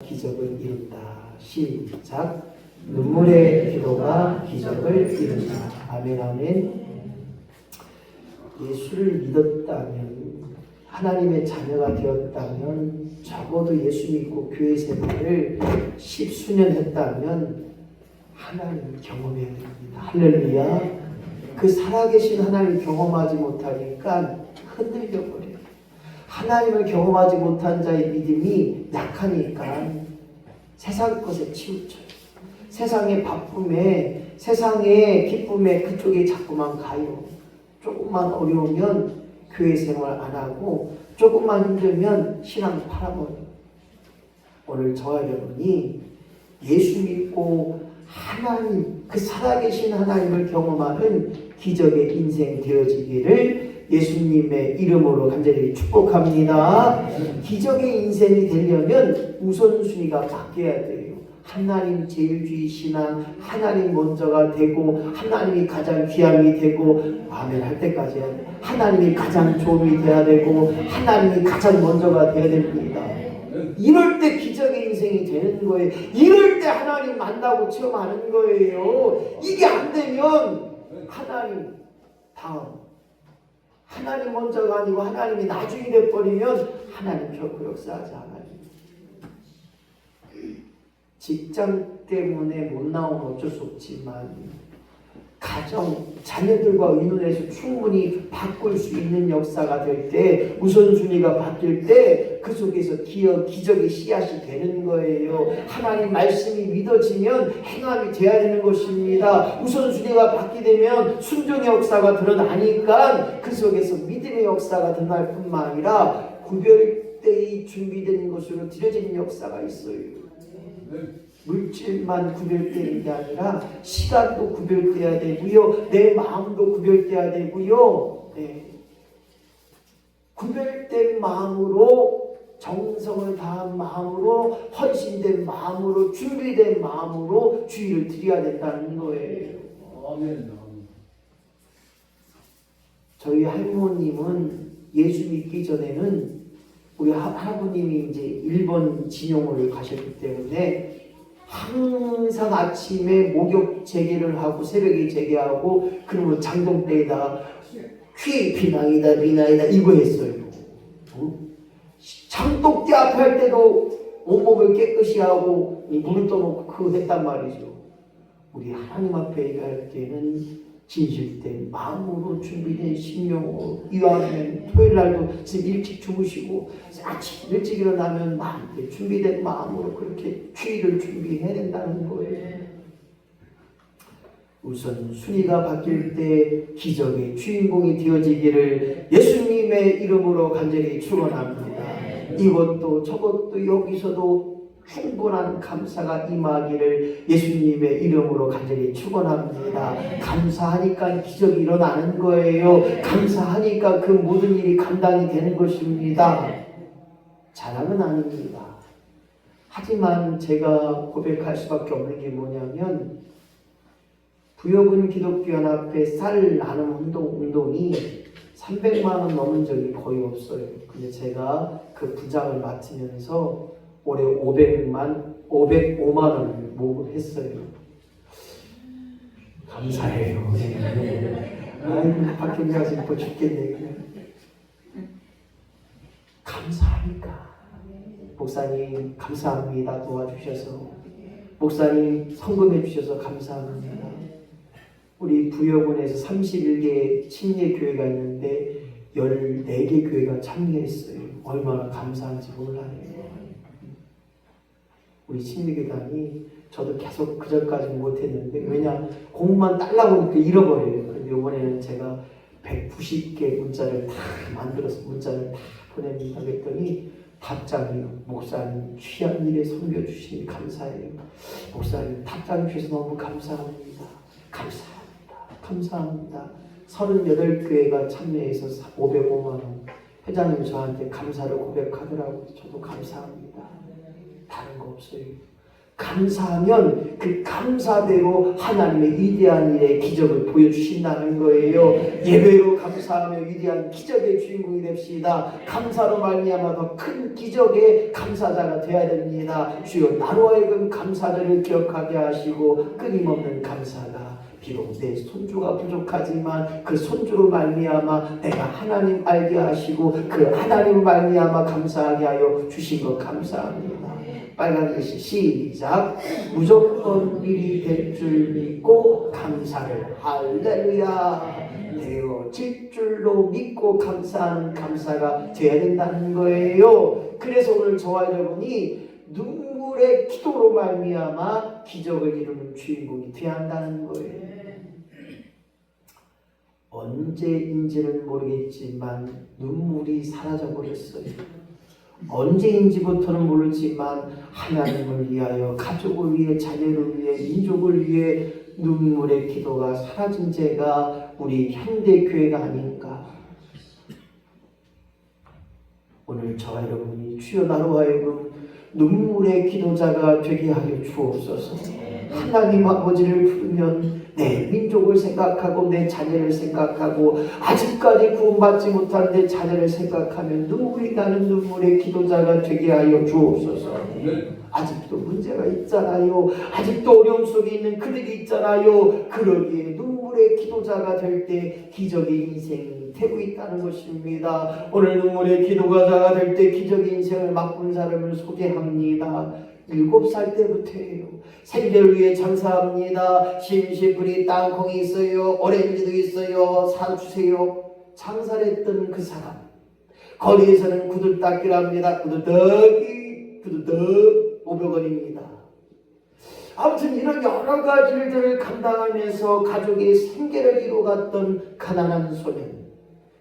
기적을 이룬다. 시작. 눈물의 기도가 기적을 이룬다. 아멘 아멘. 예수를 믿었다면, 하나님의 자녀가 되었다면, 적어도 예수 믿고 교회 생활을 10수년 했다면 하나님을 경험해야 됩니다. 할렐루야. 그 살아계신 하나님을 경험하지 못하니까 흔들려 버려요. 하나님을 경험하지 못한 자의 믿음이 약하니까 세상 것에 치우쳐요. 세상의 바쁨에, 세상의 기쁨에 그쪽에 자꾸만 가요. 조금만 어려우면 교회 생활 안 하고, 조금만 힘들면 신앙 팔아버려요. 오늘 저와 여러분이 예수 믿고 하나님, 그 살아계신 하나님을 경험하는 기적의 인생 되어지기를 예수님의 이름으로 간절히 축복합니다. 기적의 인생이 되려면 우선순위가 바뀌어야 돼요. 하나님 제일주의 신앙, 하나님 먼저가 되고, 하나님이 가장 귀함이 되고, 아멘 할 때까지 하나님이 가장 좋음이 돼야 되고, 하나님이 가장 먼저가 돼야 됩니다. 이럴 때 기적의 인생이 되는 거예요. 이럴 때 하나님 만나고 체험하는 거예요. 이게 안 되면 하나님 다음, 하나님 먼저가 아니고 하나님이 나중이 돼버리면 하나님 결코 역사하지 않아요. 직장 때문에 못 나오면 어쩔 수 없지만, 가정, 자녀들과 의논해서 충분히 바꿀 수 있는 역사가 될 때, 우선순위가 바뀔 때 그 속에서 기적의 씨앗이 되는 거예요. 하나님 말씀이 믿어지면 행함이 돼야 되는 것입니다. 우선순위가 바뀌되면 순종의 역사가 드러나니까 그 속에서 믿음의 역사가 드러날 뿐만 아니라 구별되이 준비된 것으로 드려진 역사가 있어요. 물질만 구별되는 게 아니라 시간도 구별돼야 되고요, 내 마음도 구별돼야 되고요. 네. 구별된 마음으로, 정성을 다한 마음으로, 헌신된 마음으로, 준비된 마음으로 주의를 드려야 된다는 거예요. 아멘. 저희 할머님은 예수 믿기 전에는, 우리 할아버님이 이제 일본 진용을 가셨기 때문에 항상 아침에 목욕 재개를 하고 새벽에 재개하고, 그러면 장동대에다 퀴피낭이다 미나이다 이거 했어요. 장독대 앞에 할 때도 온몸을 깨끗이 하고 물을 떠놓고 그거 했단 말이죠. 우리 하나님 앞에 얘기할 때는 진실된 마음으로 준비된 심령으로, 이왕이면 토요일날도 지금 일찍 주무시고 아침 일찍 일어나면 마음대 준비된 마음으로 그렇게 주의를 준비해야 된다는 거예요. 우선 순위가 바뀔 때 기적의 주인공이 되어지기를 예수님의 이름으로 간절히 축원합니다. 이것도 저것도 여기서도 충분한 감사가 임하기를 예수님의 이름으로 간절히 축원합니다. 감사하니까 기적이 일어나는 거예요. 감사하니까 그 모든 일이 감당이 되는 것입니다. 자랑은 아닙니다. 하지만 제가 고백할 수밖에 없는 게 뭐냐면, 부여군 기독교연합회 쌀 나눔 운동이 300만 원 넘은 적이 거의 없어요. 근데 제가 그 부장을 맡으면서 올해 505만 원을 모금했어요. 감사해요. 아이고, 박경자 지금 또 죽겠네. 감사하니까. 목사님 감사합니다. 도와주셔서. 목사님 성금해 주셔서 감사합니다. 우리 부여군에서 31개 침례교회가 있는데 14개 교회가 참여했어요. 얼마나 감사한지 몰라요. 우리 침례교단이, 저도 계속 그전까지 못했는데, 왜냐 공만 딸라고 하니까 잃어버려요. 그런데 이번에는 제가 190개 문자를 다 만들어서 문자를 다 보냅니다. 그랬더니 답장이요. 목사님 귀한 일에 섬겨주시니 감사해요. 목사님 답장 주셔서 너무 감사합니다. 감사합니다. 38교회가 참여해서 505만 원. 회장님 저한테 감사를 고백하더라고요. 저도 감사합니다. 다른 거 없어요. 감사하면 그 감사대로 하나님의 위대한 일의 기적을 보여주신다는 거예요. 예배로 감사하며 위대한 기적의 주인공이 됩시다. 감사로 말미암아 더 큰 기적의 감사자가 되어야 됩니다. 주여 나로 하여금 감사들을 기억하게 하시고 끊임없는 감사가 비록 내 손주가 부족하지만 그 손주로 말미암아 내가 하나님 알게 하시고 그 하나님 말미암아 감사하게 하여 주신 것 감사합니다. 빨간 글씨 시작. 무조건 일이 될 줄 믿고 감사를 할렐루야 되어질 줄로 믿고 감사하는 감사가 되어야 된다는 거예요. 그래서 오늘 저와 여러분이 눈물의 기도로 말미암아 기적을 이루는 주인공이 되어야 한다는 거예요. 언제인지는 모르겠지만 눈물이 사라져 버렸어요. 언제인지부터는 모르지만 하나님을 위하여, 가족을 위해, 자녀를 위해, 민족을 위해 눈물의 기도가 사라진 죄가 우리 현대교회가 아닌가. 오늘 저와 여러분이 주여 나로 하여금 눈물의 기도자가 되게 하여 주옵소서. 하나님 아버지를 부르면 내 민족을 생각하고 내 자녀를 생각하고 아직까지 구원받지 못한 내 자녀를 생각하면 눈물이 나는 눈물의 기도자가 되게 하여 주옵소서. 아직도 문제가 있잖아요. 아직도 어려움 속에 있는 그들이 있잖아요. 그러기에 눈물의 기도자가 될 때 기적의 인생이 되고 있다는 것입니다. 오늘 눈물의 기도자가 될 때 기적의 인생을 맛본 사람을 소개합니다. 7살 때부터예요. 생계를 위해 장사합니다. 심시풀이 땅콩이 있어요. 오렌지도 있어요. 사주세요. 장사를 했던 그 사람. 거리에서는 구두닦기를 합니다. 구두덕이 500원입니다. 아무튼 이런 여러 가지 일들을 감당하면서 가족의 생계를 이루어갔던 가난한 소년.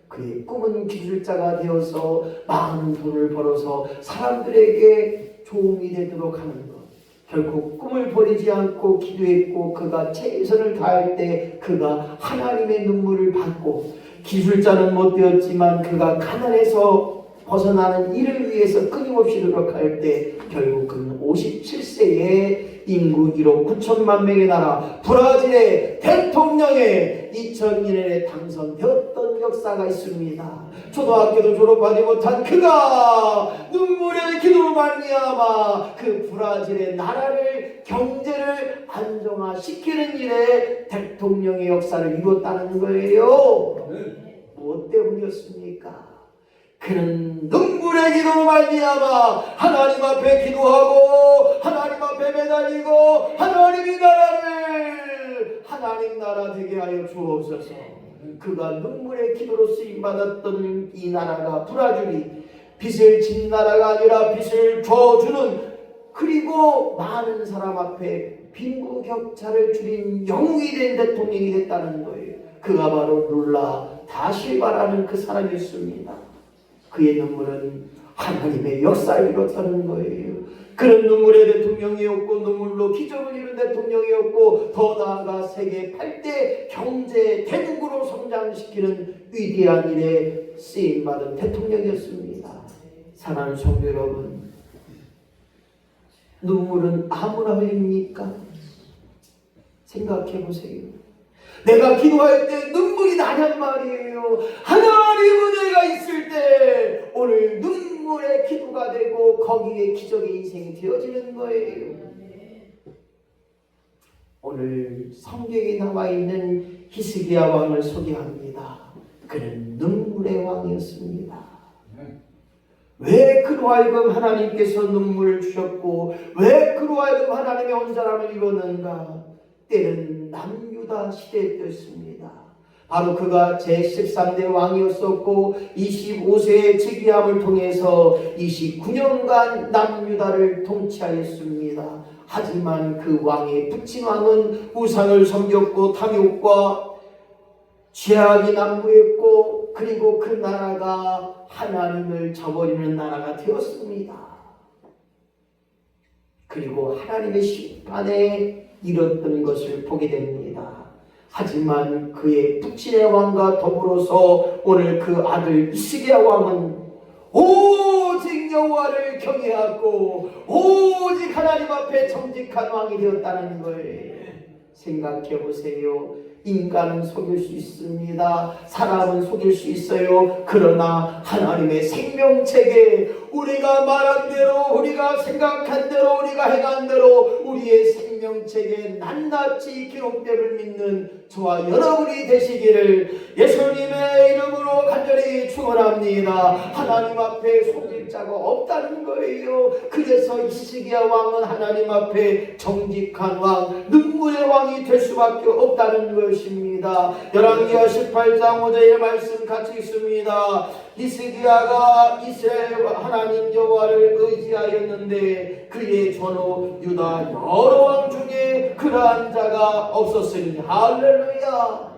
그의 꿈은 기술자가 되어서 많은 돈을 벌어서 사람들에게 도움이 되도록 하는 것. 결국 꿈을 버리지 않고 기도했고 그가 최선을 다할 때 그가 하나님의 눈물을 받고 기술자는 못 되었지만 그가 가난에서 벗어나는 일을 위해서 끊임없이 노력할 때 결국 그는 57세에 인구 1억 9천만 명의 나라 브라질의 대통령에 2002년에 당선되었던 역사가 있습니다. 초등학교도 졸업하지 못한 그가 눈물의 기도로 말미암아 그 브라질의 나라를 경제를 안정화시키는 일에 대통령의 역사를 이뤘다는 거예요. 무엇 때문이었습니까? 그는 눈물의 기도로 말미암아 하나님 앞에 기도하고 하나님 앞에 매달리고 하나님의 나라를 하나님 나라 되게 하여 주옵소서. 그가 눈물의 기도로 쓰임받았던 이 나라가 브라질이 빚을 진 나라가 아니라 빚을 줘주는, 그리고 많은 사람 앞에 빈부격차를 줄인 영웅이 된 대통령이 됐다는 거예요. 그가 바로 룰라 다실바라는 그 사람이었습니다. 그의 눈물은 하나님의 역사를 이뤘다는 거예요. 그런 눈물의 대통령이었고 눈물로 기적을 이룬 대통령이었고 더 나아가 세계 8대 경제 대국으로 성장시키는 위대한 일에 쓰임받은 대통령이었습니다. 사랑하는 성도 여러분, 눈물은 아무나 흘립니까? 생각해 보세요. 내가 기도할 때 눈물이 나냔 말이에요. 하나님 은혜가 있을 때 오늘 눈물의 기도가 되고 거기에 기적의 인생이 되어지는 거예요. 오늘 성경에 나와 있는 히스기야 왕을 소개합니다. 그는 눈물의 왕이었습니다. 왜 그로 하여금 하나님께서 눈물을 주셨고 왜 그로 하여금 하나님의 온전함을 이뤘는가? 때는 남유다 시대 때였습니다. 바로 그가 제13대 왕이었었고 25세의 즉위함을 통해서 29년간 남유다를 통치하였습니다. 하지만 그 왕의 부친 왕은 우상을 섬겼고 탐욕과 죄악이 난무했고 그리고 그 나라가 하나님을 저버리는 나라가 되었습니다. 그리고 하나님의 심판에 이뤘던 것을 보게 됩니다. 하지만 그의 부친의 왕과 더불어서 오늘 그 아들 히스기야 왕은 오직 여호와를 경외하고 오직 하나님 앞에 정직한 왕이 되었다는 걸 생각해 보세요. 인간은 속일 수 있습니다. 사람은 속일 수 있어요. 그러나 하나님의 생명책에 우리가 말한 대로, 우리가 생각한 대로, 우리가 행한 대로 우리의 생명책에 낱낱이 기록됨을 믿는 저와 여러분이 되시기를 예수님의 이름으로 간절히 축원합니다. 하나님 앞에 속일 자가 없다는 거예요. 그래서 히스기야 왕은 하나님 앞에 정직한 왕, 눈물의 왕이 될 수밖에 없다는 것입니다. 열왕기하 18장 5절의 말씀 같이 있습니다. 히스기야가 이스라엘 하나님 여호와를 의지하였는데 그의 전후 유다 여러 왕 중에 그러한 자가 없었으니 할렐루야.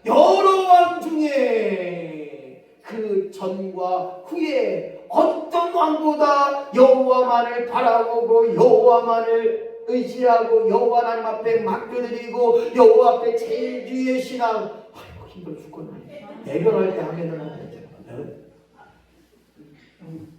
여러 왕 중에 그 전과 후에 어떤 왕보다 여호와만을 바라보고 여호와만을 의지하고 여호와 하나님 앞에 맡겨드리고 여호와 앞에 제일 위의 신앙. 아이고 힘들어 죽겠네. 대변할 때 하면은 안 되죠.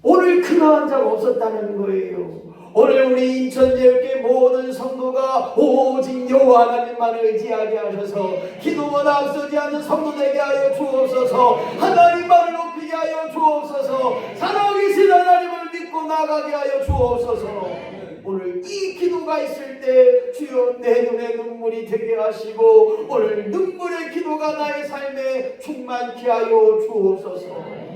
오늘 그러한 자가 없었다는 거예요. 오늘 우리 인천제일교회 모든 성도가 오직 여호와 하나님만을 의지하게 하셔서 기도보다 앞서지 않는 성도 되게 하여 주옵소서. 하나님만을 높이게 하여 주옵소서. 살아계신 하나님을 믿고 나가게 하여 주옵소서. 오늘 이 기도가 있을 때 주여 내 눈에 눈물이 되게 하시고 오늘 눈물의 기도가 나의 삶에 충만케 하여 주옵소서.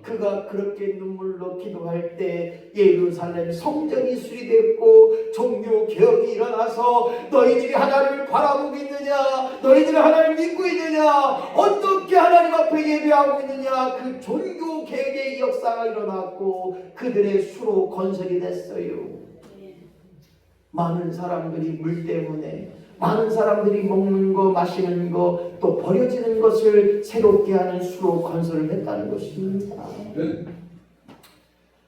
그가 그렇게 눈물로 기도할 때 예루살렘 성전이 수리됐고 종교 개혁이 일어나서 너희들이 하나님을 바라보고 있느냐, 너희들이 하나님을 믿고 있느냐, 어떻게 하나님 앞에 예배하고 있느냐, 그 종교 개혁의 역사가 일어났고 그들의 수로 건설이 됐어요. 많은 사람들이 물 때문에, 많은 사람들이 먹는 거 마시는 거 또 버려지는 것을 새롭게 하는 수로 건설을 했다는 것입니다.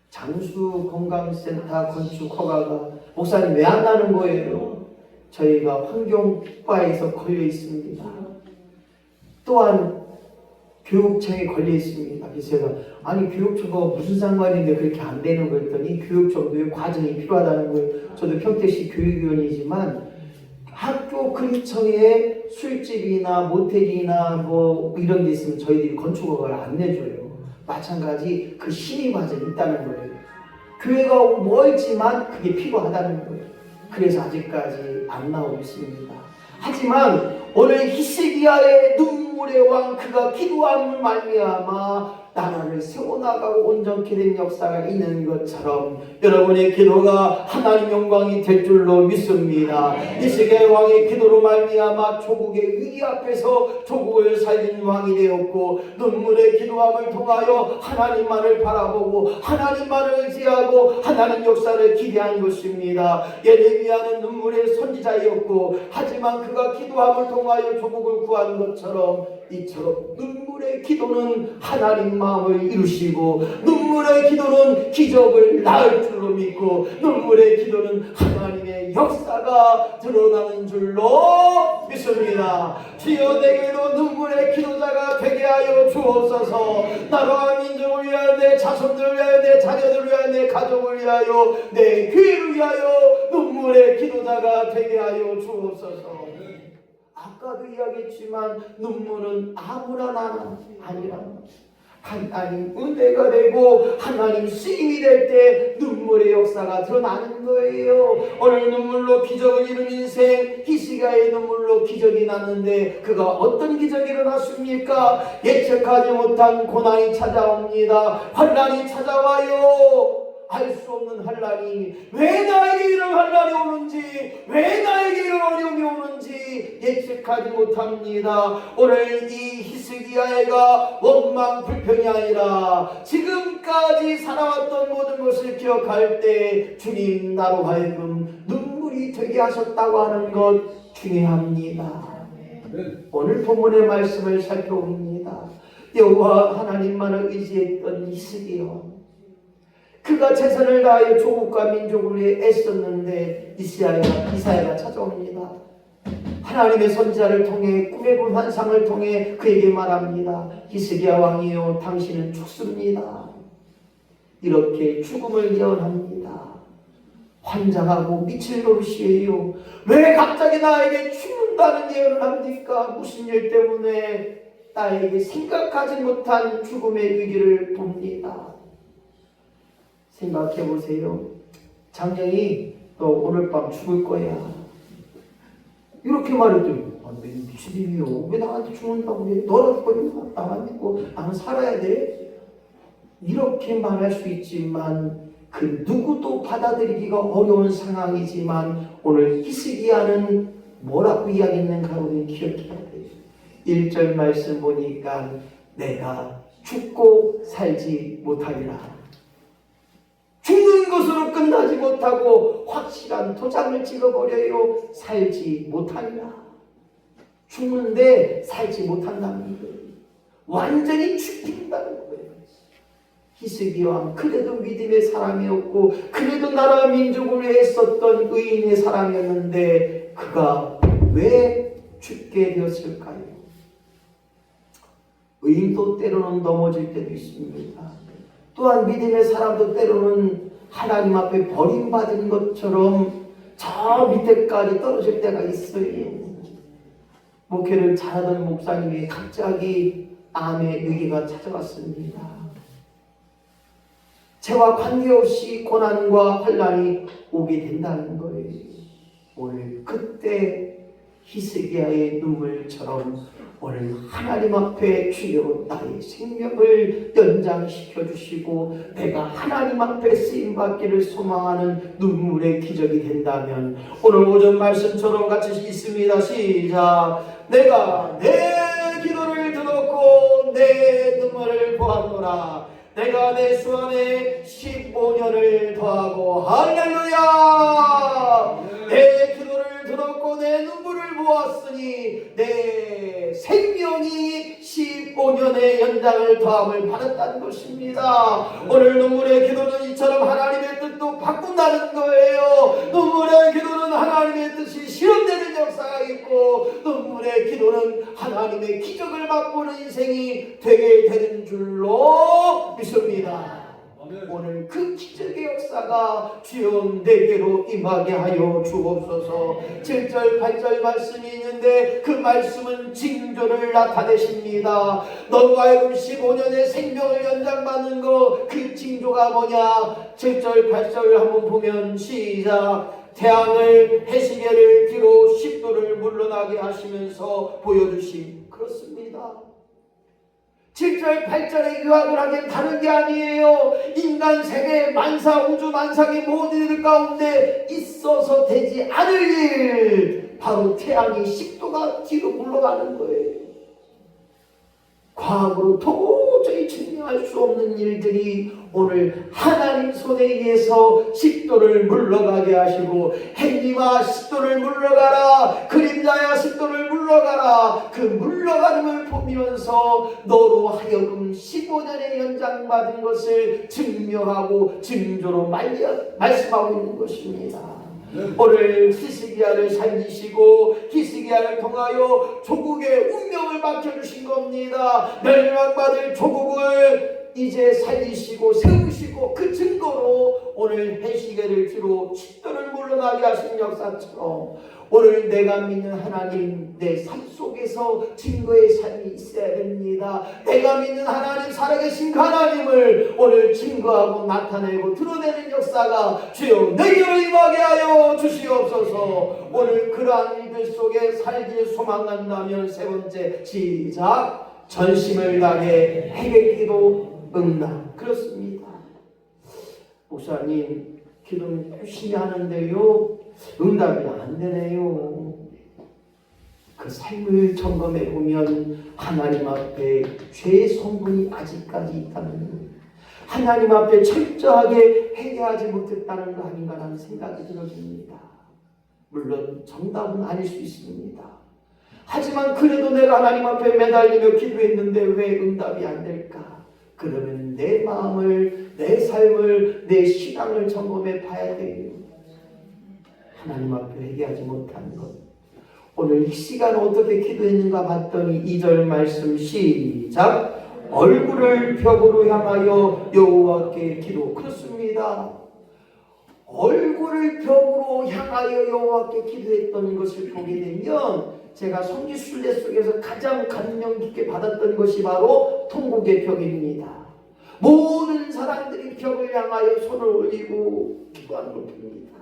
장수 건강센터 건축 허가가 목사님 왜 안 나는 거예요? 저희가 환경과에서 걸려 있습니다. 또한 교육청에 걸려 있습니다. 그래서 제가 아니 교육청과 무슨 상관인데 그렇게 안 되는 거 했더니 교육청도의 과정이 필요하다는 거예요. 저도 평택시 교육위원이지만 학교 근처에 술집이나 모텔이나 뭐 이런 데 있으면 저희들이 건축허가를 안 내줘요. 마찬가지 그 심의 과정이 있다는 거예요. 교회가 멀지만 그게 필요하다는 거예요. 그래서 아직까지 안 나오고 있습니다. 하지만 오늘 히스기야의 눈물의 왕 그가 기도함을 말미암아 나라를 세워나가고 온전케 된 역사가 있는 것처럼 여러분의 기도가 하나님 영광이 될 줄로 믿습니다. 히스기야 왕의 기도로 말미암아 조국의 위기 앞에서 조국을 살린 왕이 되었고 눈물의 기도함을 통하여 하나님만을 바라보고 하나님만을 의지하고 하나님 역사를 기대한 것입니다. 예레미야는 눈물의 선지자였고 하지만 그가 기도함을 통하여 조국을 구한 것처럼 이처럼 눈물의 기도는 하나님 마음을 이루시고 눈물의 기도는 기적을 낳을 줄로 믿고 눈물의 기도는 하나님의 역사가 드러나는 줄로 믿습니다. 주여 내게도 눈물의 기도자가 되게 하여 주옵소서. 나라와 민족을 위하여 내 자손들을 위하여 내 자녀들을 위하여 내 가족을 위하여 내 교회를 위하여 눈물의 기도자가 되게 하여 주옵소서. 아까도 이야기했지만 눈물은 아무나 아니라 하나님 은혜가 되고 하나님 쓰임이 될 때 눈물의 역사가 드러나는 거예요. 오늘 눈물로 기적을 이룬 인생 히스기야의 눈물로 기적이 났는데 그가 어떤 기적이 일어났습니까? 예측하지 못한 고난이 찾아옵니다. 환난이 찾아와요. 알 수 없는 환난이 왜 나에게 이런 환난이 오는지 왜 나에게 이런 어려움이 오는지 예측하지 못합니다. 오늘 이 히스기야가 원망 불평이 아니라 지금까지 살아왔던 모든 것을 기억할 때 주님 나로 하여금 눈물이 되게 하셨다고 하는 것 중요합니다. 오늘 본문의 말씀을 살펴봅니다. 여호와 하나님만을 의지했던 히스기야 그가 최선을 다하여 조국과 민족을 위해 애썼는데 이사야가 찾아옵니다. 하나님의 선지자를 통해 꿈에 본 환상을 통해 그에게 말합니다. 히스기야 왕이여 당신은 죽습니다. 이렇게 죽음을 예언합니다. 환장하고 미칠 노릇이에요. 왜 갑자기 나에게 죽는다는 예언을 합니까? 무슨 일 때문에? 나에게 생각하지 못한 죽음의 위기를 봅니다. 생각해 보세요. 장정이 너 오늘 밤 죽을 거야. 이렇게 말했더니 미친 일이요. 왜 나한테 죽는다고 해? 너라도 걸리면 나만 믿고 나는 살아야 돼. 이렇게 말할 수 있지만 그 누구도 받아들이기가 어려운 상황이지만 오늘 히스기야는 뭐라고 이야기했는가 우리는 기억해야 돼요. 1절 말씀 보니까 내가 죽고 살지 못하리라. 죽는 것으로 끝나지 못하고 확실한 도장을 찍어버려요. 살지 못하리라. 죽는데 살지 못한다는 거예요. 완전히 죽긴다는 거예요. 히스기야 왕 그래도 믿음의 사람이었고 그래도 나라 민족을 위해 썼던 의인의 사람이었는데 그가 왜 죽게 되었을까요? 의인도 때로는 넘어질 때도 있습니다. 또한 믿음의 사람도 때로는 하나님 앞에 버림받은 것처럼 저 밑에까지 떨어질 때가 있어요. 목회를 잘하던 목사님이 갑자기 암의 위기가 찾아왔습니다. 죄와 관계없이 고난과 환난이 오게 된다는 거예요. 오늘 그때 히스기야의 눈물처럼 오늘 하나님 앞에 주여 나의 생명을 연장시켜 주시고 내가 하나님 앞에 쓰임받기를 소망하는 눈물의 기적이 된다면 오늘 오전 말씀처럼 같이 있습니다. 시작. 내가 내 기도를 들었고 내 눈물을 보았노라. 내가 내 수 안에 15년을 더하고 할렐루야. 내 기도를 들었고 내 눈물을 보았으니 내 생명이 15년의 연장을 더함을 받았다는 것입니다. 오늘 눈물의 기도는 이처럼 하나님의 뜻도 바꾼다는 거예요. 눈물의 기도는 하나님의 뜻이 실현되는 역사가 있고 눈물의 기도는 하나님의 기적을 맛보는 인생이 되게 되는 줄로 믿습니다. 오늘 그 기적의 역사가 주여 내게로 임하게 하여 주옵소서. 7절 8절 말씀이 있는데 그 말씀은 징조를 나타내십니다. 너와 하여금 15년의 생명을 연장받는 거 그 징조가 뭐냐? 7절 8절 한번 보면 시작. 태양을 해시계를 뒤로 10도를 물러나게 하시면서 보여주심. 그렇습니다. 7절 8절의 유학을 하긴 다른 게 아니에요. 인간 세계 만사 우주 만상의 모든 일 가운데 있어서 되지 않을 일, 바로 태양이 10도가 뒤로 물러가는 거예요. 과학으로 도저히 증명할 수 없는 일들이 오늘 하나님 손에 의해서 10도를 물러가게 하시고 햇님아 10도를 물러가라, 그림자야 10도를 물러가라. 그 물러가는 걸 보면서 너로 하여금 15년의 연장받은 것을 증명하고 징조로 말씀하고 있는 것입니다. 오늘 히스기야를 살리시고 히스기야를 통하여 조국의 운명을 맡겨주신 겁니다. 멸망받을 조국을 이제 살리시고 세우시고 그 증거로 오늘 해시계를 뒤로 10도를 물러나게 하신 역사처럼 오늘 내가 믿는 하나님 내 삶 속에서 증거의 삶이 있어야 됩니다. 내가 믿는 하나님 살아계신 하나님을 오늘 증거하고 나타내고 드러내는 역사가 주여 내게로 임하게 하여 주시옵소서. 오늘 그러한 일들 속에 살길 소망한다면 세 번째 시작. 전심을 다해 해외기도 응답. 그렇습니다. 목사님 기도는 열심히 하는데요 응답이 안 되네요. 그 삶을 점검해 보면 하나님 앞에 죄의 성분이 아직까지 있다는 거예요. 하나님 앞에 철저하게 회개하지 못했다는 거 아닌가라는 생각이 들어집니다. 물론 정답은 아닐 수 있습니다. 하지만 그래도 내가 하나님 앞에 매달리며 기도했는데 왜 응답이 안 될까? 그러면 내 마음을, 내 삶을, 내 신앙을 점검해 봐야 돼요. 하나님 앞에 회개하지 못한 것. 오늘 이 시간 어떻게 기도했는가 봤더니 2절 말씀 시작. 얼굴을 벽으로 향하여 여호와께 기도. 그렇습니다. 얼굴을 벽으로 향하여 여호와께 기도했던 것을 보게 되면 제가 성지 순례 속에서 가장 감명 깊게 받았던 것이 바로 통곡의 벽입니다. 모든 사람들이 벽을 향하여 손을 올리고 기도하는 것입니다.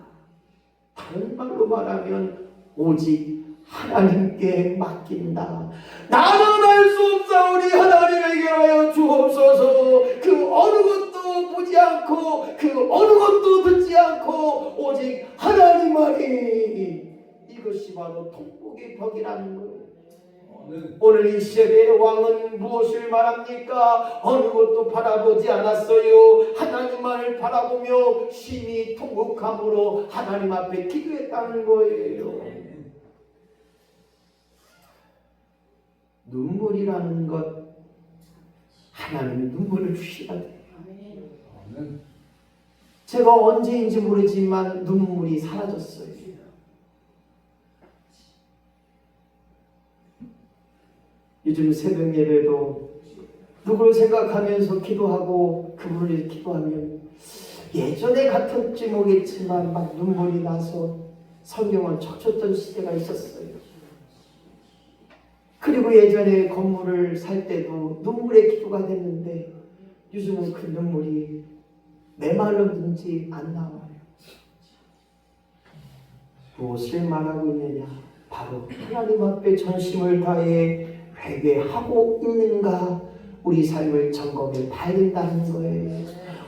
다른 말로 말하면 오직 하나님께 맡긴다. 나는 할 수 없사오니 하나님에게 하여 주옵소서. 그 어느 것도 보지 않고 그 어느 것도 듣지 않고 오직 하나님만이. 이것이 바로 통곡의 벽이라는 거예요. 오늘 이 시대의 왕은 무엇을 말합니까? 어느 것도 바라보지 않았어요. 하나님만을 바라보며 심히 통곡함으로 하나님 앞에 기도했다는 거예요. 눈물이라는 것, 하나님이 눈물을 주시다. 제가 언제인지 모르지만 눈물이 사라졌어요. 요즘 새벽 예배도 누구를 생각하면서 기도하고 그분을 위해 기도하면 예전에 같을지 모르겠지만 막 눈물이 나서 성경을 척쳤던 시대가 있었어요. 그리고 예전에 건물을 살 때도 눈물의 기도가 됐는데 요즘은 그 눈물이 메말랐는지 안 나와요. 무엇을 말하고 있느냐? 바로 하나님 앞에 전심을 다해 회개하고 있는가? 우리 삶을 점검해 봐야 된다는 거예요.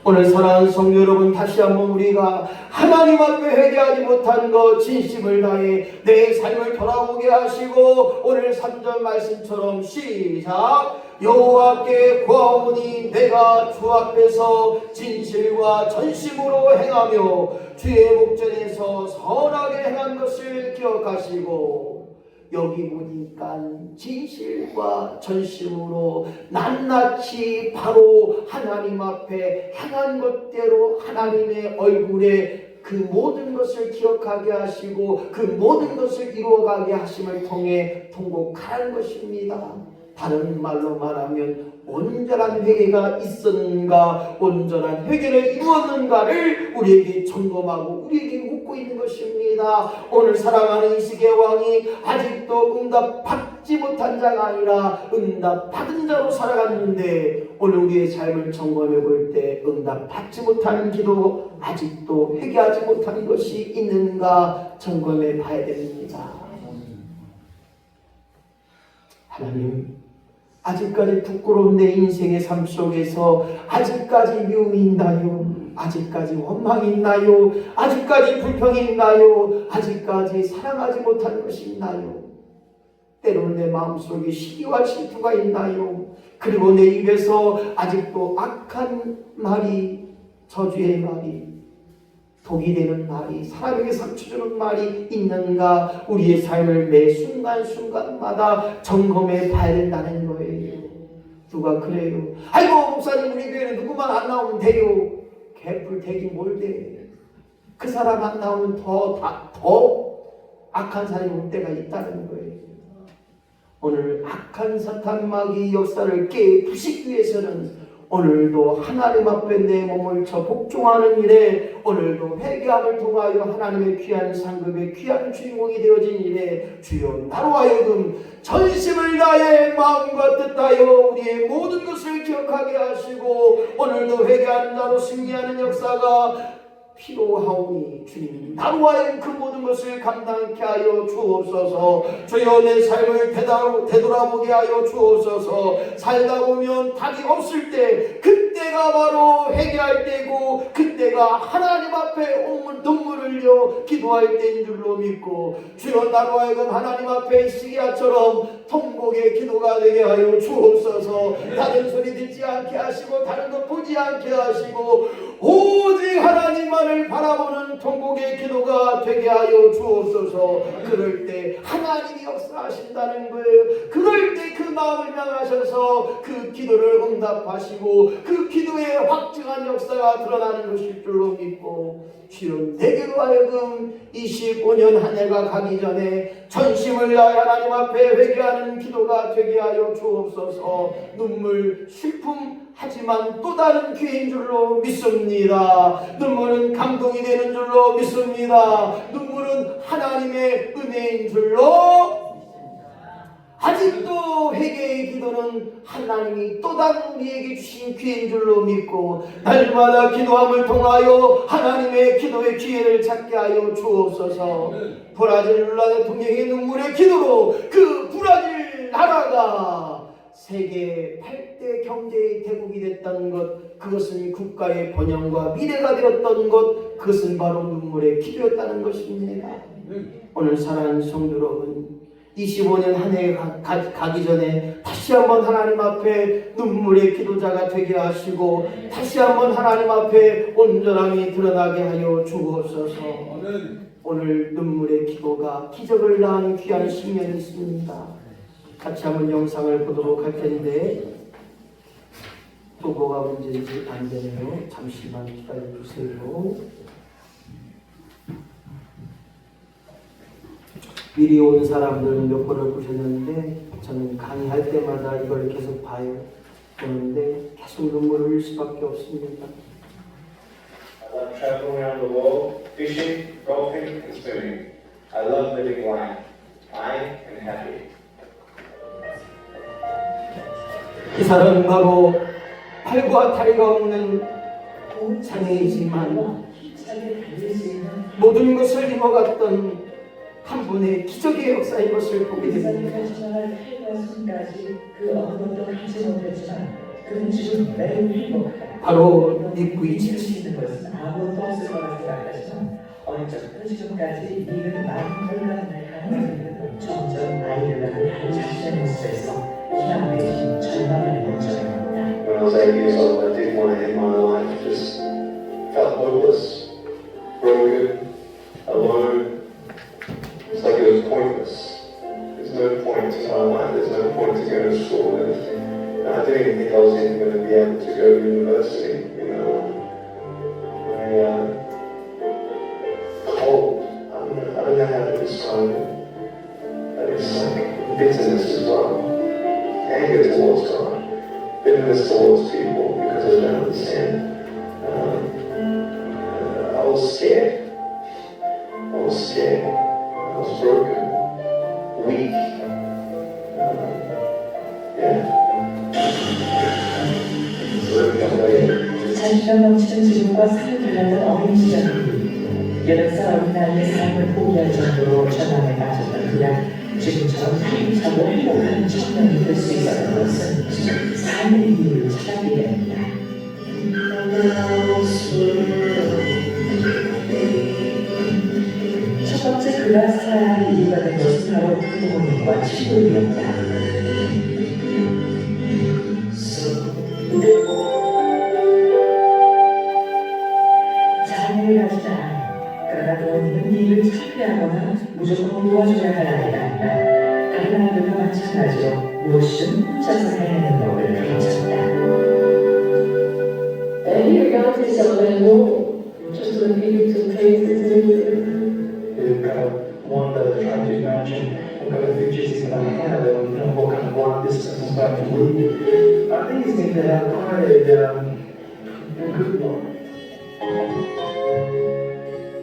오늘 사랑하는 성도 여러분, 다시 한번 우리가 하나님 앞에 회개하지 못한 것 진심을 다해 내 삶을 돌아보게 하시고 오늘 3절 말씀처럼 시작. 여호와께 구하오니 내가 주 앞에서 진실과 전심으로 행하며 주의 목전에서 선하게 행한 것을 기억하시고. 여기 보니까 진실과 전심으로 낱낱이 바로 하나님 앞에 행한 것대로 하나님의 얼굴에 그 모든 것을 기억하게 하시고 그 모든 것을 이루어가게 하심을 통해 통곡하는 것입니다. 다른 말로 말하면 온전한 회개가 있었는가, 온전한 회개를 이루었는가를 우리에게 점검하고 우리에게 묻고 있는 것입니다. 오늘 사랑하는 이 시기의 왕이 아직도 응답받지 못한 자가 아니라 응답받은 자로 살아갔는데 오늘 우리의 삶을 점검해 볼 때 응답받지 못하는 기도, 아직도 회개하지 못한 것이 있는가 점검해 봐야 됩니다. 하나님, 아직까지 부끄러운 내 인생의 삶 속에서 아직까지 미움이 있나요? 아직까지 원망이 있나요? 아직까지 불평이 있나요? 아직까지 사랑하지 못한 것이 있나요? 때로는 내 마음속에 시기와 질투가 있나요? 그리고 내 입에서 아직도 악한 말이, 저주의 말이, 독이 되는 말이, 사람에게 상처 주는 말이 있는가? 우리의 삶을 매 순간순간마다 점검해 봐야 된다는 거예요. 누가 그래요? 아이고 목사님 우리 교회는 누구만 안 나오면 돼요. 개뿔 되긴 뭘 돼. 그 사람 안 나오면 더 악한 사람이 올 때가 있다는 거예요. 오늘 악한 사탄 마귀 역사를 깨부시기 위해서는 오늘도 하나님 앞에 내 몸을 쳐 복종하는 일에, 오늘도 회개함을 통하여 하나님의 귀한 상급의 귀한 주인공이 되어진 일에 주여 나로 하여금 전심을 다해 마음과 뜻 다하여 우리의 모든 것을 기억하게 하시고 오늘도 회개하는 자로 승리하는 역사가 필요하오니 주님 나로 하여금 그 모든 것을 감당케 하여 주옵소서. 주여 내 삶을 되돌아보게 하여 주옵소서. 살다 보면 답이 없을 때 그때가 바로 회개할 때고 그때가 하나님 앞에 온 눈물을 흘려 기도할 때인 줄로 믿고 주여 나로 하여금 하나님 앞에 시기야처럼 통곡의 기도가 되게 하여 주옵소서. 다른 소리 듣지 않게 하시고 다른 것 보지 않게 하시고 오직 하나님만을 바라보는 통곡의 기도가 되게 하여 주옵소서. 그럴 때 하나님이 역사하신다는 거예요. 그럴 때 그 마음을 향하셔서 그 기도를 응답하시고 그 기도의 확증한 역사가 드러나는 것일 줄로 믿고 주여 내게로 하여금 25년 한 해가 가기 전에 전심을 다해 하나님 앞에 회개하는 기도가 되게 하여 주옵소서. 눈물, 슬픔 하지만 또 다른 기회인 줄로 믿습니다. 눈물은 감동이 되는 줄로 믿습니다. 눈물은 하나님의 은혜인 줄로, 아직도 회개의 기도는 하나님이 또 다른 우리에게 주신 기회인 줄로 믿고 날마다 기도함을 통하여 하나님의 기도의 기회를 찾게 하여 주옵소서. 브라질 룰라 대통령의 눈물의 기도로 그 브라질 나라가 세계 8대 경제의 대국이 됐다는 것, 그것은 국가의 번영과 미래가 되었던 것, 그것은 바로 눈물의 기도였다는 것입니다. 오늘 사랑하는 성도 여러분, 25년 한 해 가기 전에 다시 한번 하나님 앞에 눈물의 기도자가 되게 하시고 다시 한번 하나님 앞에 온전함이 드러나게 하여 주옵소서. 오늘 눈물의 기도가 기적을 낳은 귀한 신년이 있습니다. 같이 한번 영상을 보도록 할 텐데 또 뭐가 문제인지 안 되네요. 잠시만 기다려 주세요. 미리 온 사람들은 몇 번을 보셨는데 저는 강의할 때마다 이걸 계속 봐요. 보는데 계속 눈물을 흘릴 수밖에 없습니다. I love traveling around the world, fishing, golfing, and swimming. I love living life. I am happy. 이 사람은 바로 팔과 다리가 없는 장애이지만 모든 것을 이뤄갔던 한 분의 기적의 역사인 것을 보게 됩니다. 바로 니꾸이 지치. When I was 8 years old, I didn't want to end my life. I just felt hopeless, broken, alone. It's like it was pointless. There's no point to my life. There's no point to going to school and everything. And I didn't even think I was even going to be able to go to university. You know, cold. I don't know how to describe it. But it's like bitterness as well, anger towards God, bitterness towards people because I don't understand. I was scared. I was scared. I was broken, weak. 자신감 넘치는 지금과 살을 달랐던 어린 시절, 8살 어린 나이에 삶을 포기할 정도로 전함에 빠졌던 그가 지금처럼 힘차고 행복한 청년이 될 수 있었던 것은 삶의 이유를 찾았기 때문이다. 첫 번째 그가 살아야 할 이유가 된 것은 바로 부모님과 친구들이었다. 자녀를 가지지 않아. 그러나 부모님은 이 일을 창피하거나 무조건 도와줘야 할 아이가 아니라 다른 아이들과 마찬가지로 무엇이든 혼자서 해내는 법을 가르쳤다. Here God is someone just when people to praise His name. One tragic imagine what kind of features he's going to have and what kind of work this person's about to lead. I think he's going to have quite a good one.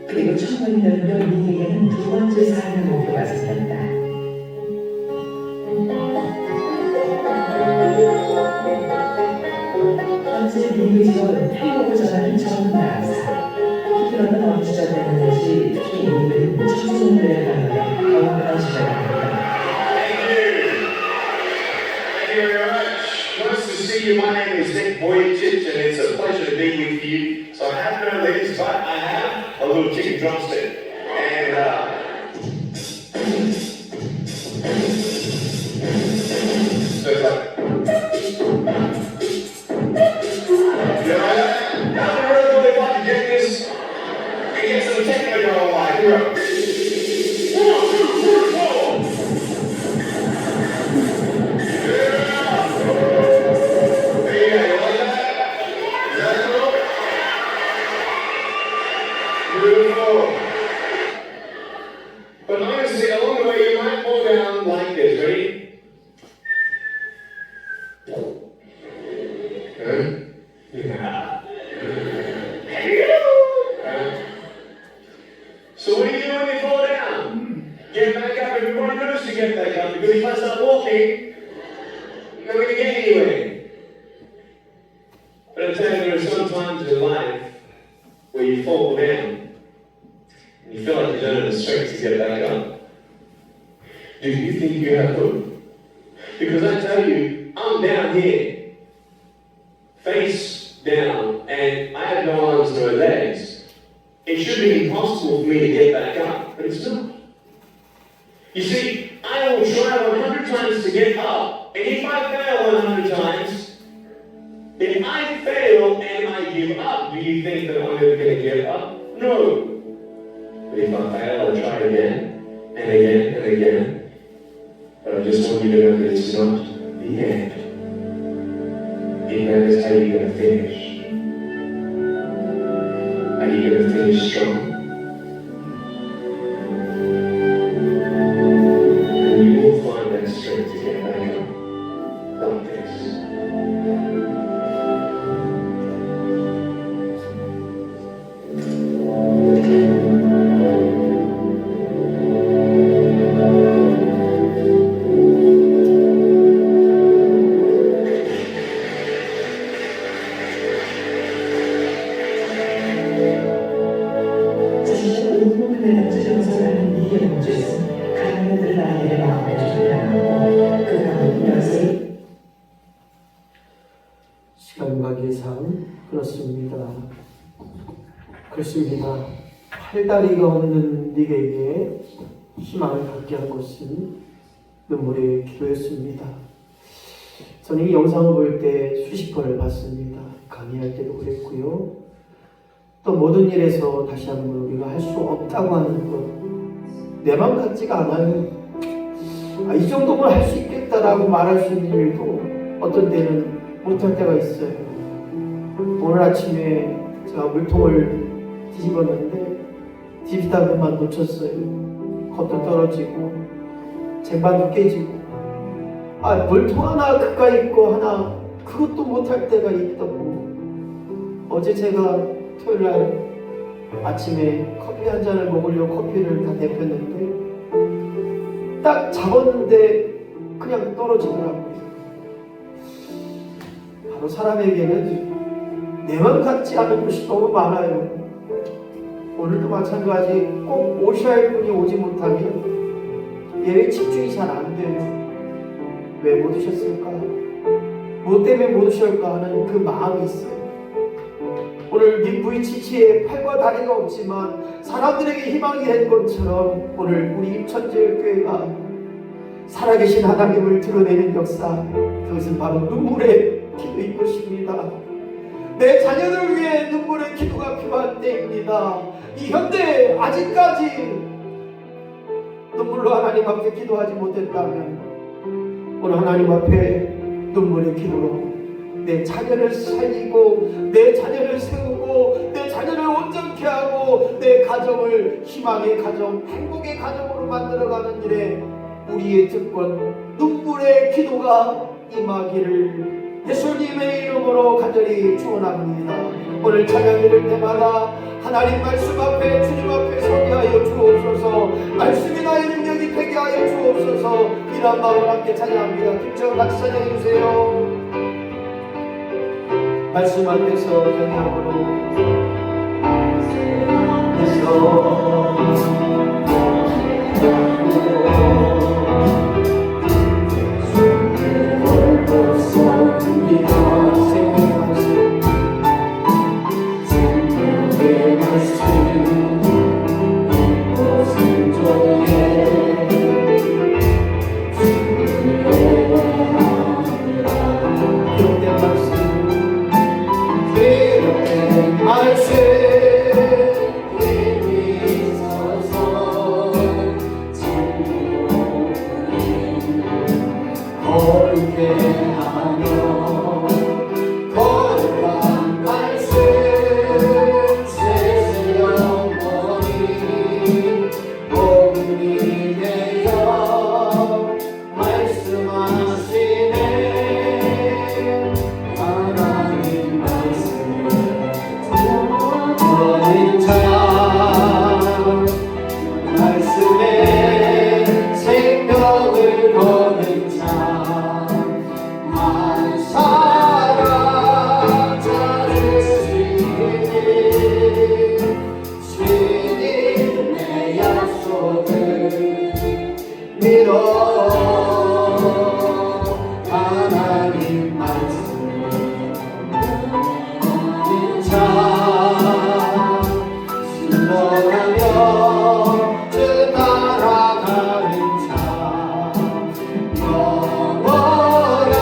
그리고 청년이 되면 미에게는 두 번째 삶의 목표가 생겼다. 현재 미국의 지역은 태국을 전하는 전문 나라사. 히틀러는 어느 시절 때문인지 특히 미국은 청소년들의 반응에 경험한 시절입니다. Thank you very much. Nice to see you. My name is Nick Vujicic, and it's a pleasure to be with you. So I have no legs, but I have a little chicken drumstick. And so it's like, I really would like to get this and get some techno going on. Here we go. 1, 2, 3, 4. There you go. You like that? Is that cool? get back up. Everybody knows to get back up because if I start walking, you're not going to get anywhere. But I tell you, there are some times in life where you fall down and you feel like you don't have the strength to get back up. Do you think you have hope? Because I tell you, I'm down here, face down, and I have no arms, no legs. It should be impossible for me to get back up, but it's not. You see, I will try 100 times to get up, and if I fail 100 times, if I fail and I give up, do you think that I'm ever going to give up? No. But if I fail, I'll try again, and again, and again. But I just want you to know that it's not the end. It matters how you're going to finish. Are you going to finish strong? And you will find that strength to get back up like this. 자신을 운명에 던지면서 하는 이의 문제는 가난한 나의 마음에 준비하고 그 다음에 연세 시간과 예상 그렇습니다. 그렇습니다. 팔다리가 없는 네게 희망을 갖게 한 것은 눈물의 기도였습니다. 저는 이 영상을 볼 때 수십 번을 봤습니다. 강의할 때도 그랬고요. 또 모든 일에서 다시 한번 우리가 할 수 없다고 하는 것, 내 맘 같지가 않아요. 이 정도면 할 수 있겠다라고 말할 수 있는 일도 어떤 때는 못할 때가 있어요. 오늘 아침에 제가 물통을 뒤집었는데 뒤집다만 놓쳤어요. 겉도 떨어지고 쟁반도 깨지고 물통 하나 가까이 있고 하나 그것도 못할 때가 있다고. 어제 제가 토요일날 아침에 커피 한 잔을 먹으려고 커피를 다 데폈는데 딱 잡았는데 그냥 떨어지더라고요. 바로 사람에게는 내 맘 같지 않은 것이 너무 많아요. 오늘도 마찬가지. 꼭 오셔야 할 분이 오지 못하면 예배 집중이 잘 안 돼요. 왜 못 오셨을까? 뭐 때문에 못 오실까 하는 그 마음이 있어요. 오늘 VCC에 팔과 다리가 없지만 사람들에게 희망이 된 것처럼 오늘 우리 입천제교회가 살아계신 하나님을 드러내는 역사, 그것은 바로 눈물의 기도인 것입니다. 내 자녀들 위해 눈물의 기도가 필요한 때입니다. 이 현대에 아직까지 눈물로 하나님 앞에 기도하지 못했다면 오늘 하나님 앞에 눈물의 기도로 내 자녀를 살리고 내 자녀를 세우고 내 자녀를 온전케 하고 내 가정을 희망의 가정, 행복의 가정으로 만들어가는 일에 우리의 특권, 눈물의 기도가 임하기를 예수님의 이름으로 간절히 축원합니다. 오늘 찬양 드릴 때마다 하나님 말씀 앞에 주님 앞에 서게 하여 주옵소서. 말씀이 나의 능력이 되게 하여 주옵소서. 이런 마음을 함께 찬양합니다. 김철 같이 찬양해 주세요. 말씀 앞에서 경향으로 말씀에 믿어 하나님 말씀 자 순종하며 주 따라가는 자 영원한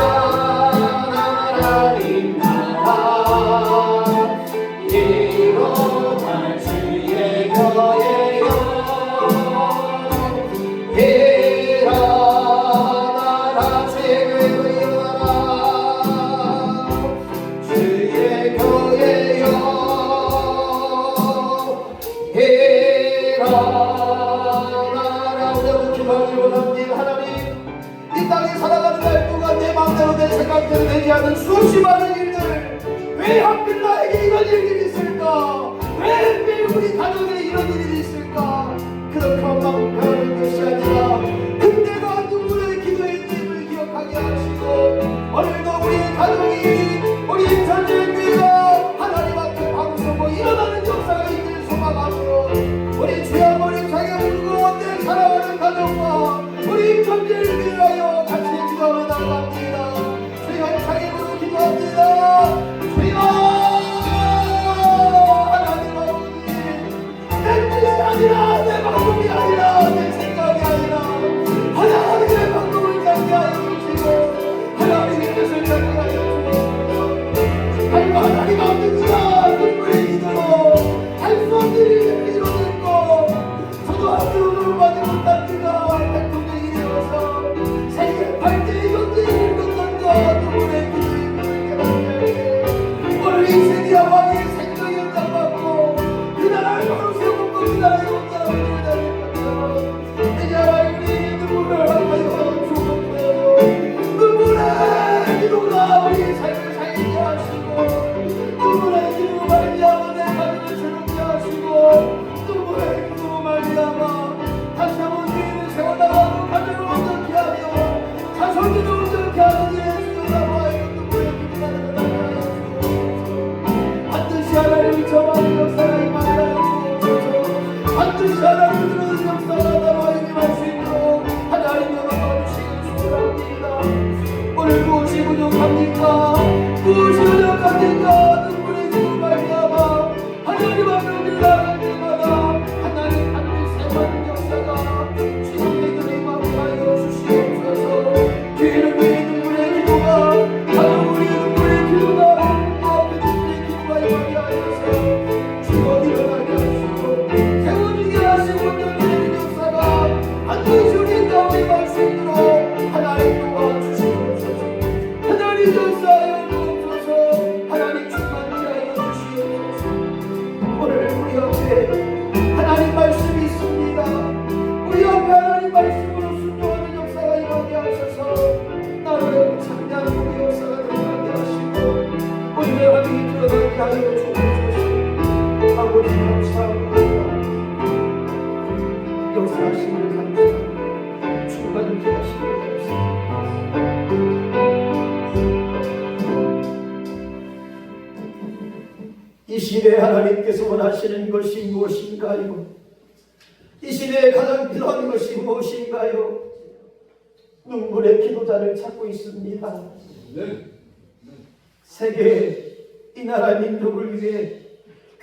하나님 나라 이루어갈 주의 교회여 일어나라 주의 교회여 일어나라 주의 교회여 일어나라 우리가 기도하기 원합니다. 하나님 이 땅에 살아가는 날 동안 내 마음대로 내 생각대로 되지 않는 수없이 많은 일들 왜 하필 나에게 이런 일들이 있을까? 왜 매일 우리 가정에 이런 일이 있을까? 그렇게 원망하는 것이 아니라 그때가 누구의 기도의 힘을 기억하게 하시고 오늘도 우리 가정이 우리 전쟁교회가 하나님 앞에 방송고 일어나는 역사가 있길 소망하고 우리 주여 우리 장애 울고 내 사랑하는 가정과 우리 전쟁을 위하여 같이 기도하며 나갑니다. 주여 장애 울고 기도합니다. 주여 하나님 아버지 내 뜻이 아니라 내 방법이 아니라 내 생각이 아니라 하나님의 방법을 잡게 하여 주시고 하나님의 뜻을 잡게 하여 주시고 하나님 앞에서 눈물의 기도로 할 수 없는 일을 이뤄냈고 초등학교를 맞이 못한 그가 대통령이 되어서 세계 8대 경제를 이뤘던 것 눈물의 기도를 오늘 이 세계와 왕의 생명의 연장받고 그 나라를 바로 세우고 그 나라의 원자를 기다릴 것처럼 내 나라의 우리 눈물을 하여 주옵소서. 눈물의 기도가 우리 삶을 살게 하시고 눈물의 기도로 말미암아 내 가정을 새롭게 하시고 눈물의 기도로 말미암아 다시 한번 주인을 세워나가고 가정을 온전케 하며 자손들을 온전케 하는 일에 주여라고 하여 눈물의 기도가 나타나게 하여 주옵소서. 반드시 하나님을 점하는 역사가 임하여 주옵소서. 반드시 하나님을 들어는 역사가 나와 임할 수 있도록 하나님 영광 주시길 축원합니다. 오늘 무엇이 부족합니까? 무엇이 부족합니까? 눈물의 기도 말미암아 하나님 앞에 올라갈 때마다 하나님 반드시 세우는 역사가 주님의 은혜 임하여 주시옵소서. 주의를 위해 눈물의 기도가 바로 우리의 눈물의 기도가 그 앞에 눈물의 기도가 임하게 하여서 주여 일어나게 하시고 세워지게 하시고 온전히 역사가 반드시 우리 가운데 임할 수 있도록 하나님 도와주시옵소서. 하나님 역사하여 주옵소서. 하나님 충만케 하여 주시옵소서. 오늘 우리 앞에 하나님 말씀이 있습니다. 우리 앞에 하나님 말씀으로 순종하는 역사가 임하게 하셔서 나를 참여하는 우리 역사가 일어나게 하시고 오늘의 화면이 드러나게 하여 주옵소서. 아버지 감사합니다. 역사하시는 감사합니다. 충만케 하시는 감사합니다. 이 시대에 하나님께서 원하시는 것이 무엇인가요? 이 시대에 가장 필요한 것이 무엇인가요? 눈물의 기도자를 찾고 있습니다. 세계 이 나라 민족을 위해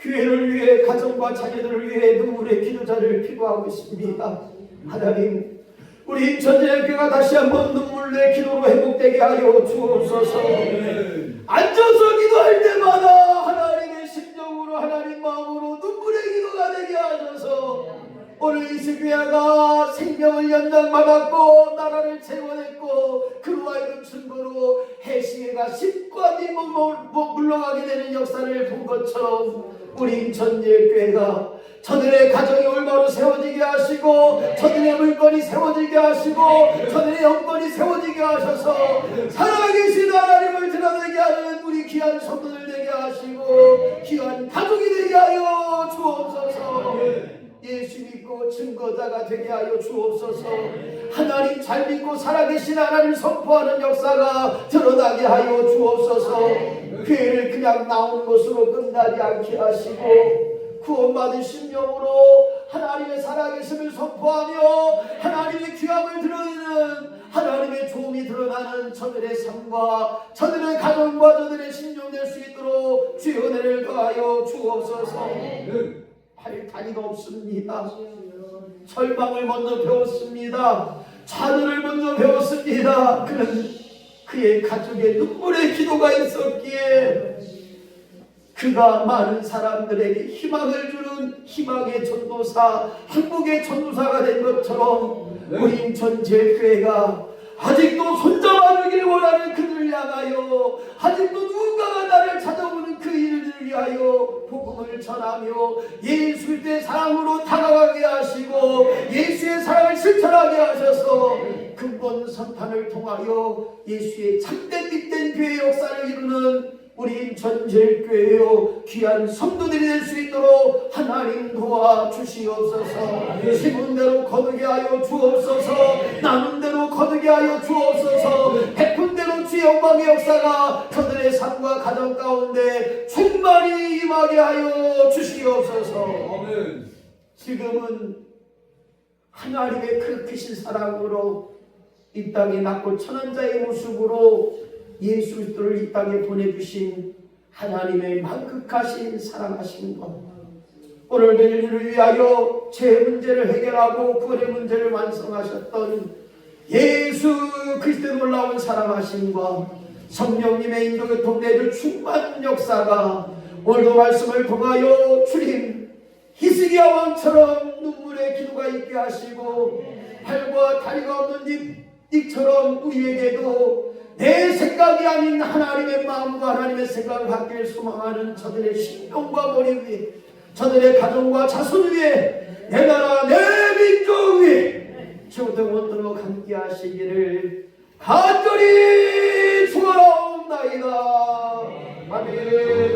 교회를 위해 가정과 자녀들을 위해 눈물의 기도자를 필요하고 있습니다. 하나님 우리 전쟁교회가 다시 한번 눈물의 기도로 회복되게 하여 주옵소서. 앉아서 기도할 때마다 하나님의 심정으로 하나님 마음으로 눈물의 기도가 되게 하셔서 오늘 이스기야가 생명을 연장받았고 나라를 재건했고 그로 하여금 증거로 해시계가 십관이 물러가게 되는 역사를 본 것처럼 우리 전예교회가 저들의 가정이 올바로 세워지게 하시고 저들의 물건이 세워지게 하시고 저들의 영권이 세워지게 하셔서 살아계신 하나님을 드러내게 하는 우리 귀한 성도들 되게 하시고 귀한 가족이 되게 하여 주옵소서. 예수 믿고 증거자가 되게 하여 주옵소서. 하나님 잘 믿고 살아계신 하나님을 선포하는 역사가 드러나게 하여 주옵소서. 교회를 그냥 나오는 것으로 끝나지 않게 하시고 구원받은 심령으로 하나님의 살아계심을 선포하며 하나님 하나님의 귀함을 드러내는 하나님의 좋음이 드러나는 저들의 삶과 저들의 가정과 저들의 심령 될 수 있도록 주의 은혜를 더하여 주옵소서. 할 다리가 없습니다. 절망을 먼저 배웠습니다. 자녀를 먼저 배웠습니다. 그는 그의 가족의 눈물의 기도가 있었기에 그가 많은 사람들에게 희망을 주는 희망의 전도사, 한국의 전도사가 된 것처럼 우리 인천제일교회가 아직도 손잡아주길 원하는 그들을 향하여, 아직도 누군가가 나를 찾아오는 그 일들을 위하여 복음을 전하며 예수 그리스도의 사랑으로 다가가게 하시고 예수의 사랑을 실천하게 하셔서 근본 선탄을 통하여 예수의 참된 믿된 교회 역사를 이루는 우리 인천제일교회요 귀한 성도들이 될 수 있도록 하나님 도와주시옵소서. 심은 대로 거두게 하여 주옵소서. 나눈 대로 거두게 하여 주옵소서. 베푼 대로 주의 영광의 역사가 그들의 삶과 가정 가운데 충만히 임하게 하여 주시옵소서. 지금은 하나님의 그 크신 사랑으로 이 땅에 낳고 천한자의 모습으로 예수 그리스도를 이 땅에 보내주신 하나님의 만극하신 사랑하신 것, 오늘도 인류를 위하여 죄 문제를 해결하고 구원의 문제를 완성하셨던 예수 그리스도의 놀라운 사랑하심과 성령님의 인도교통 내주 충만 역사가 오늘도 말씀을 통하여 주님 히스기야 왕처럼 눈물의 기도가 있게 하시고 팔과 다리가 없는 님처럼 우리에게도 내 생각이 아닌 하나님의 마음과 하나님의 생각을 갖길 소망하는 저들의 심령과 머리 위에, 저들의 가정과 자손 위에, 내 나라 내 민족 위에 영원토록 함께 하시기를 간절히 축원하옵나이다. 아멘.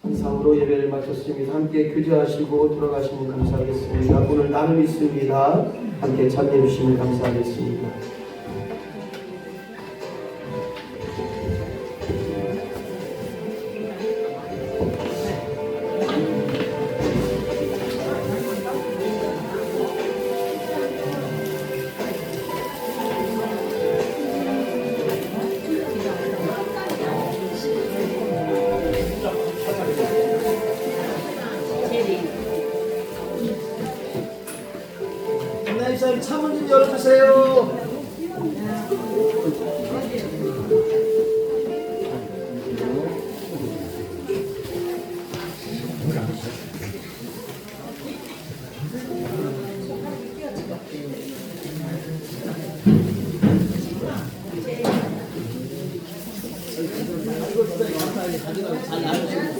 이상으로 예배를 마쳤습니다. 함께 교제하시고 돌아가시면 감사하겠습니다. 오늘 나눔 있습니다. 함께 참여해 주시면 감사하겠습니다. 하나님 차문 좀 열어주세요. 잘 나누시고